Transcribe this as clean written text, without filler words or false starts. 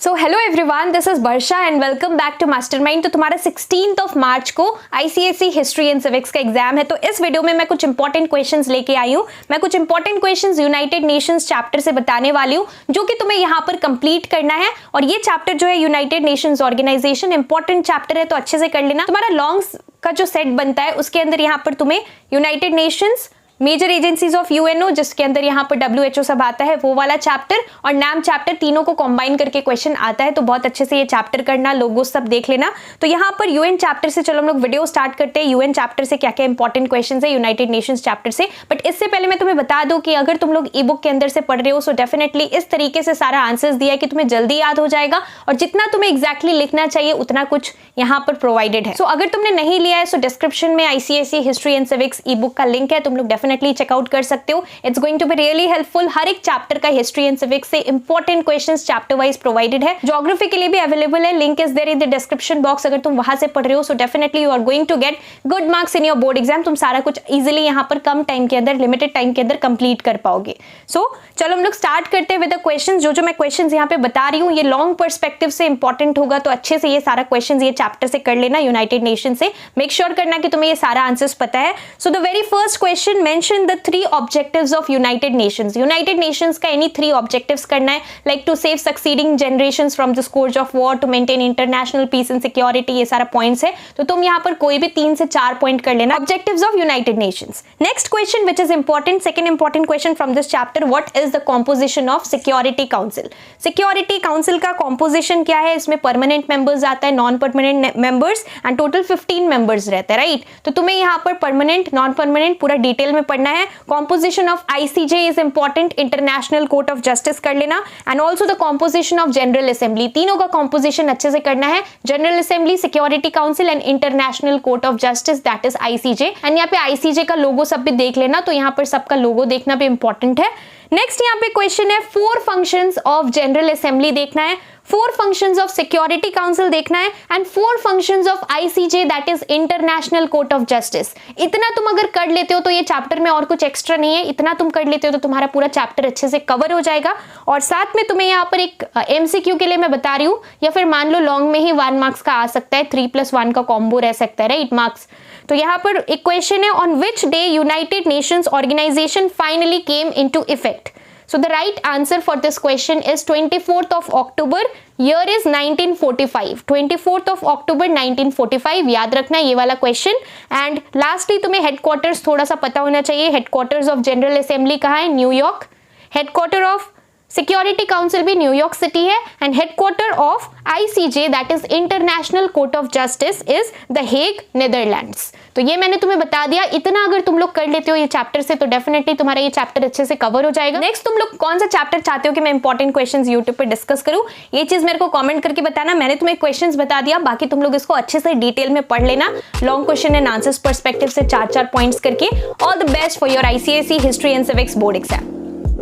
So hello everyone, this is Varsha and welcome back to Mastermind. तो तुम्हारा 16 March को ICSE history and civics का exam है। तो इस वीडियो में मैं कुछ इंपॉर्टेंट क्वेश्चंस लेके आई हूँ। मैं कुछ important questions United Nations chapter से बताने वाली हूँ, जो कि तुम्हें यहाँ पर कंप्लीट करना है। और ये चैप्टर जो है United Nations Organisation, important chapter है, तो अच्छे से कर लेना। तुम्हारा लॉन्ग का जो सेट बनता है उसके अंदर यहाँ पर तुम्हें United Nations, major agencies of UNO, जिसके अंदर यहाँ पर डब्ल्यूएचओ सब आता है, वो वाला चैप्टर, और नाम चैप्टर, तीनों को कंबाइन करके क्वेश्चन आता है। तो बहुत अच्छे से ये चैप्टर करना, लोगो सब देख लेना। तो यहाँ पर यूएन चैप्टर से चलो हम लोग वीडियो स्टार्ट करते हैं। यूएन चैप्टर से क्या क्या इंपॉर्टेंट क्वेश्चन है यूनाइटेड नेशंस चैप्टर से। बट इससे पहले मैं तुम्हें बता दूं कि अगर तुम लोग ई बुक के अंदर से पढ़ रहे हो, सो डेफिनेटली इस तरीके से सारा आंसर्स दिया है कि तुम्हें जल्दी याद हो जाएगा, और जितना तुम्हें एग्जैक्टली लिखना चाहिए उतना कुछ यहाँ पर प्रोवाइडेड है। सो अगर तुमने नहीं लिया है, सो डिस्क्रिप्शन में ICSE history and civics e book का लिंक है, तुम लोग डेफिनेटली चेकआउट कर सकते हो। It's going to be really helpful. हर एक चैप्टर का हिस्ट्री एंड सिविक्स से important questions chapter wise provided है। ज्योग्राफी के लिए भी अवेलेबल है, link is there in the description box. अगर तुम वहां से पढ़ रहे हो, so definitely you are going to get good marks in your board exam. तुम सारा कुछ इजीली यहाँ पर कम टाइम के अंदर, लिमिटेड टाइम के अंदर कंप्लीट कर पाओगे। सो चलो हम लोग स्टार्ट करते हैं विद द क्वेश्चंस। जो मैं क्वेश्चंस यहाँ पे बता रही हूँ, ये लॉन्ग पर्सपेक्टिव से इंपॉर्टेंट होगा, तो अच्छे से ये सारा क्वेश्चंस ये चैप्टर से कर लेना। यूनाइटेड नेशन से मेक श्योर करना कि तुम्हें ये सारा आंसर्स पता है। So the very first question, mention the 3 objectives of United Nations. United Nations का एनी 3 ऑब्जेक्टिव्स करना है, like to save succeeding generations from the scourge of war, to maintain international peace and security. ये सारा points है, तो तुम यहाँ पर कोई भी 3 से 4 पॉइंट कर लेना, objectives of United Nations. Next question which is important, second important question from this chapter, what is the composition of security council. Security council का कॉम्पोजिशन क्या है? इसमें परमानेंट मेंबर्स आता है, non permanent members, and total 15 members रहते हैं, right. तो तुम्हें यहाँ पर परमानेंट, नॉन परमानेंट पूरा डिटेल में पढ़ना है। Composition of ICJ is important, international court of justice कर लेना, and also the composition of general assembly. तीनों का कॉम्पोजिशन अच्छे से करना है, general assembly, security council and international court of justice, that is ICJ. And यहाँ पे आईसीजे का लोगो सब भी देख लेना, तो यहाँ पर सबका लोगो देखना भी इंपॉर्टेंट है। नेक्स्ट यहाँ पे क्वेश्चन है, 4 फंक्शंस ऑफ जनरल असेंबली देखना है, 4 फंक्शंस ऑफ सिक्योरिटी काउंसिल देखना है, and 4 functions of ICJ, that is international court of justice. इतना तुम अगर कर लेते हो तो ये चैप्टर में और कुछ एक्स्ट्रा नहीं है, इतना तुम कर लेते हो तो तुम्हारा पूरा चैप्टर अच्छे से कवर हो जाएगा। और साथ में तुम्हें यहाँ पर एक एमसीक्यू के लिए मैं बता रही हूँ, या फिर मान लो लॉन्ग में ही 1 मार्क्स का आ सकता है, 3+1 का कॉम्बो रह सकता है, राइट, मार्क्स। तो यहाँ पर एक क्वेश्चन है, on which day United Nations Organisation finally came into effect. So the right answer for this question is 24th of October, year is 1945, 24th of October 1945, याद रखना ये वाला क्वेश्चन। एंड लास्टली तुम्हें हेडक्वार्टर्स थोड़ा सा पता होना चाहिए। हेडक्वार्टर्स ऑफ जनरल असेंबली कहाँ है? New York. Headquarter of security council भी न्यूयॉर्क सिटी है, and headquarter of ICJ, that is international court of justice, is the Hague, Netherlands. तो ये मैंने तुम्हें बता दिया। इतना अगर तुम लोग कर लेते हो ये चैप्टर से, तो डेफिनेटली तुम्हारा ये चैप्टर अच्छे से कवर हो जाएगा। नेक्स्ट तुम लोग कौन सा चैप्टर चाहते हो कि मैं इंपॉर्टेंट क्वेश्चंस यूट्यूब पे डिस्कस करूं, ये चीज मेरे को कमेंट करके बताना। मैंने तुम्हें क्वेश्चंस बता दिया, बाकी तुम लोग इसको अच्छे से डिटेल में पढ़ लेना, long question and answers perspective से 4-4 पॉइंट्स करके। All the best for your ICSE history and civics board exam.